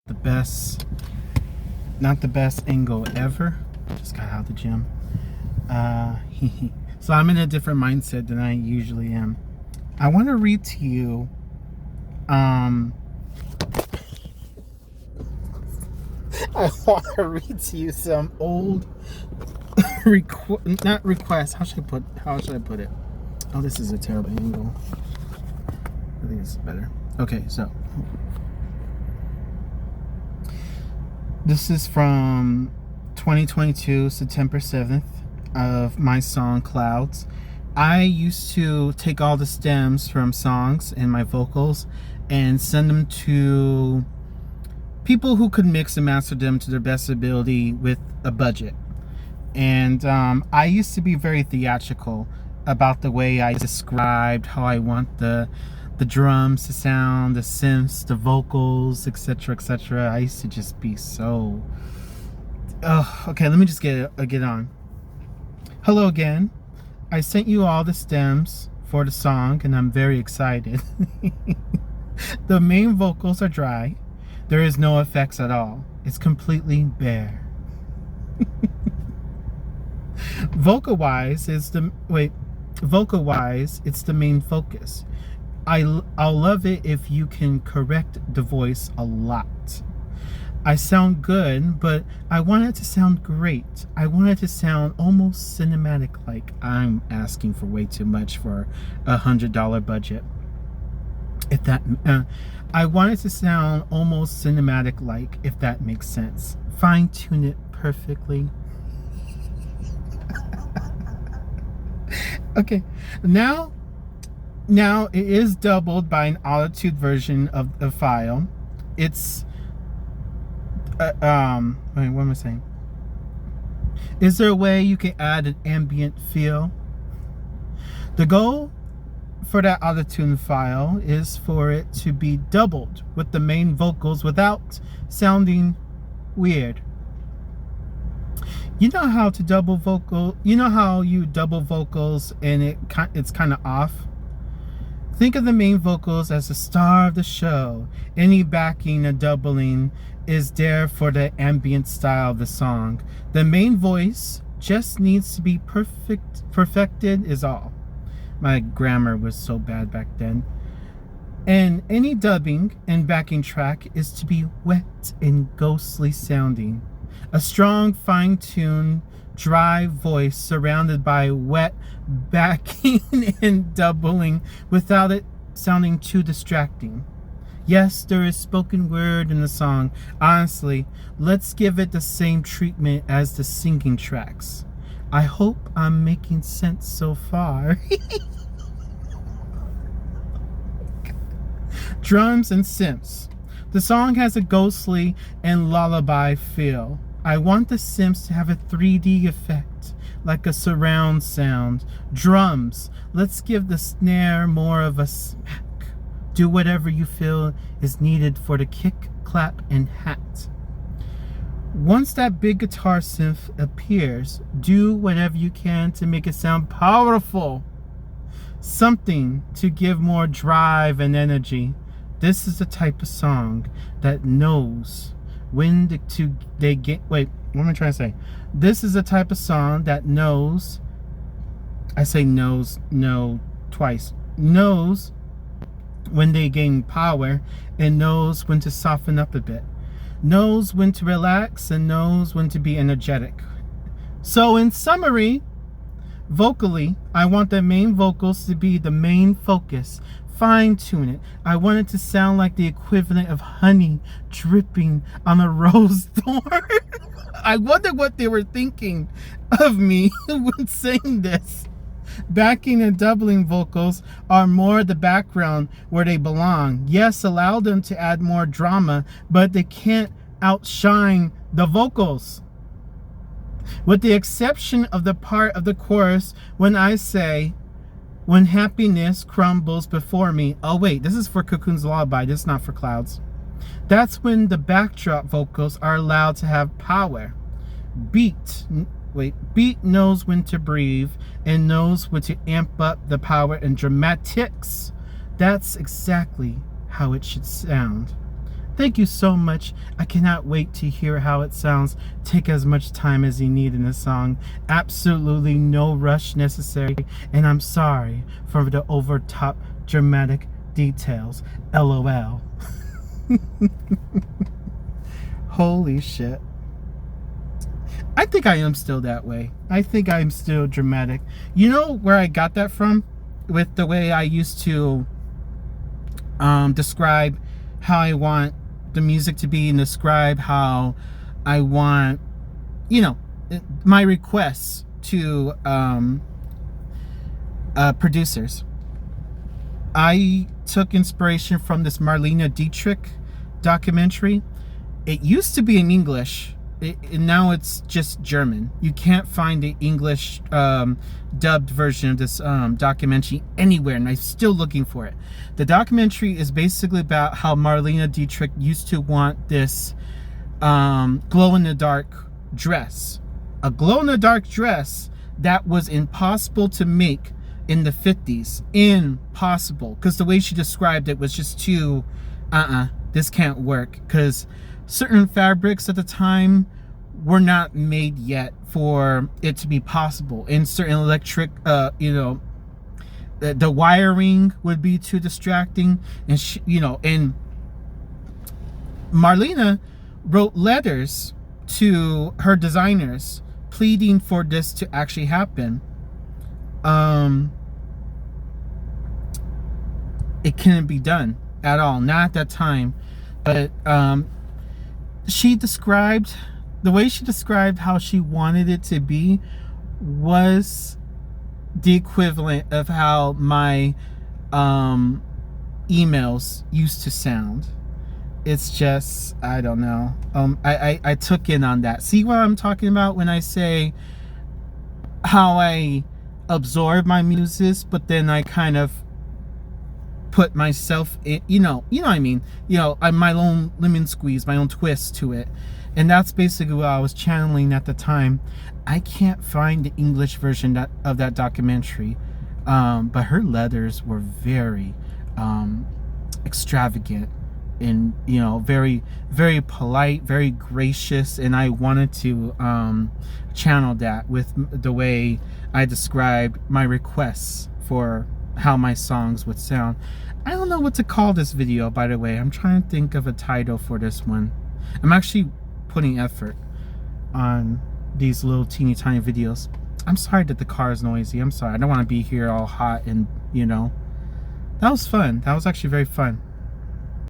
the best, not the best angle ever. Just got out of the gym. So I'm in a different mindset than I usually am. I want to read to you I want to read to you some old not requests. How should I put it? Oh, this is a terrible angle. I think it's better. Okay, so this is from 2022, September 7th, of my song Clouds. I used to take all the stems from songs and my vocals and send them to people who could mix and master them to their best ability with a budget. And I used to be very theatrical about the way I described how I want the drums to sound, the synths, the vocals, etc., etc. I used to just be so... okay, let me just get on. Hello again. I sent you all the stems for the song, and I'm very excited. The main vocals are dry. There is no effects at all. It's completely bare. Vocal-wise, it's the main focus. I'll love it if you can correct the voice a lot. I sound good, but I want it to sound great. I want it to sound almost cinematic, like I'm asking for way too much for $100 budget. If that, I want it to sound almost cinematic, like, if that makes sense. Fine tune it perfectly. Okay, now it is doubled by an Auto-Tune version of the file. It's wait, what am I saying? Is there a way you can add an ambient feel? The goal for that Auto-Tune file is for it to be doubled with the main vocals without sounding weird. You know how to double vocal? You know how you double vocals and it's kind of off? Think of the main vocals as the star of the show. Any backing or doubling is there for the ambient style of the song. The main voice just needs to be perfected is all. My grammar was so bad back then. And any dubbing and backing track is to be wet and ghostly sounding. A strong, fine-tuned, dry voice surrounded by wet backing and doubling without it sounding too distracting. Yes, there is spoken word in the song. Honestly, let's give it the same treatment as the singing tracks. I hope I'm making sense so far. Drums and synths. The song has a ghostly and lullaby feel. I want the synths to have a 3D effect, like a surround sound. Drums. Let's give the snare more of a smack. Do whatever you feel is needed for the kick, clap, and hat. Once that big guitar synth appears, do whatever you can to make it sound powerful. Something to give more drive and energy. This is the type of song that knows when wait, what am I trying to say? This is the type of song that knows, I say knows, no, twice, knows when they gain power and knows when to soften up a bit, knows when to relax and knows when to be energetic. So in summary, vocally, I want the main vocals to be the main focus. Fine tune it. I want it to sound like the equivalent of honey dripping on a rose thorn. I wonder what they were thinking of me when saying this. Backing and doubling vocals are more the background where they belong. Yes, allow them to add more drama, but they can't outshine the vocals. With the exception of the part of the chorus when I say, when happiness crumbles before me. Oh wait, this is for Cocoon's Lullaby, this is not for Clouds. That's when the backdrop vocals are allowed to have power. Beat knows when to breathe and knows when to amp up the power and dramatics. That's exactly how it should sound. Thank you so much. I cannot wait to hear how it sounds. Take as much time as you need in the song. Absolutely no rush necessary. And I'm sorry for the over-top dramatic details. LOL. Holy shit. I think I am still that way. I think I'm still dramatic. You know where I got that from? With the way I used to describe how I want the music to be and describe how I want, you know, my requests to producers. I took inspiration from this Marlene Dietrich documentary. It used to be in English. Now it's just German. You can't find the English dubbed version of this documentary anywhere, and I'm still looking for it. The documentary is basically about how Marlene Dietrich used to want this glow-in-the-dark dress. A glow-in-the-dark dress that was impossible to make in the 50s. Impossible. Because the way she described it was just too, this can't work. Because certain fabrics at the time were not made yet for it to be possible. And certain electric, the wiring would be too distracting. And, and Marlene wrote letters to her designers pleading for this to actually happen. It couldn't be done at all, not at that time. But the way she described how she wanted it to be was the equivalent of how my emails used to sound. It's just, I don't know. I took in on that. See what I'm talking about when I say how I absorb my muses, but then I kind of put myself in, what I mean, my own lemon squeeze, my own twist to it. And that's basically what I was channeling at the time. I can't find the English version of that documentary, but her letters were very extravagant and very, very polite, very gracious, and I wanted to channel that with the way I described my requests for how my songs would sound. I don't know what to call this video, by the way. I'm trying to think of a title for this one. I'm actually putting effort on these little teeny tiny videos. I'm sorry that the car is noisy. I'm sorry. I don't want to be here all hot and that was fun. That was actually very fun.